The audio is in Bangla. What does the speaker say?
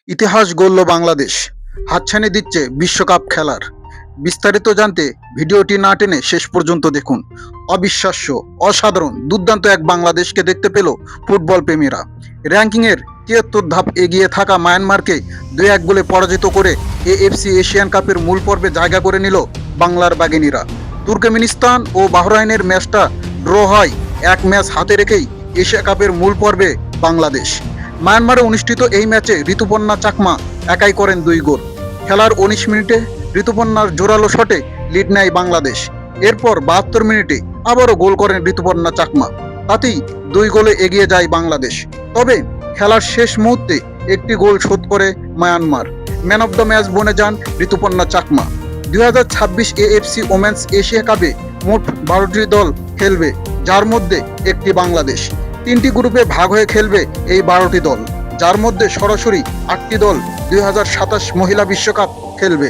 ইতিহাস গড়ল বাংলাদেশ, হাতছানি দিচ্ছে বিশ্বকাপ খেলার। বিস্তারিত জানতে ভিডিওটি না টেনে শেষ পর্যন্ত দেখুন। অবিশ্বাস্য, অসাধারণ, দুর্দান্ত এক বাংলাদেশকে দেখতে পেল ফুটবল প্রেমীরা। র্যাঙ্কিংয়ের ৭৩ ধাপ এগিয়ে থাকা মায়ানমারকে ২-১ গোলে পরাজিত করে এএফসি এশিয়ান কাপের মূল পর্বে জায়গা করে নিল বাংলার বাঘিনীরা। তুর্কমেনিস্তান ও বাহরাইনের ম্যাচটা ড্র হয়, এক ম্যাচ হাতে রেখেই এশিয়া কাপের মূল পর্বে বাংলাদেশ। মায়ানমারে অনুষ্ঠিত এই ম্যাচে ঋতুপর্ণা চাকমা একাই করেন ২ গোল। খেলার ১৯ মিনিটে ঋতুপর্ণার জোরালো শটে লিড নেয় বাংলাদেশ। এরপর ৭২ মিনিটে আবারও গোল করেন ঋতুপর্ণা চাকমা, তাতেই ২ গোলে এগিয়ে যায় বাংলাদেশ। তবে খেলার শেষ মুহূর্তে একটি গোল শোধ করে Myanmar. Man of the match বনে যান Rituparna Chakma. ২০২৬ AFC women's Asia কাপে মোট ১২টি দল খেলবে, যার মধ্যে একটি বাংলাদেশ। ৩টি গ্রুপে ভাগ হয়ে খেলবে এই ১২টি দল, যার মধ্যে সরাসরি ৮টি দল ২০২৭ মহিলা বিশ্বকাপ খেলবে।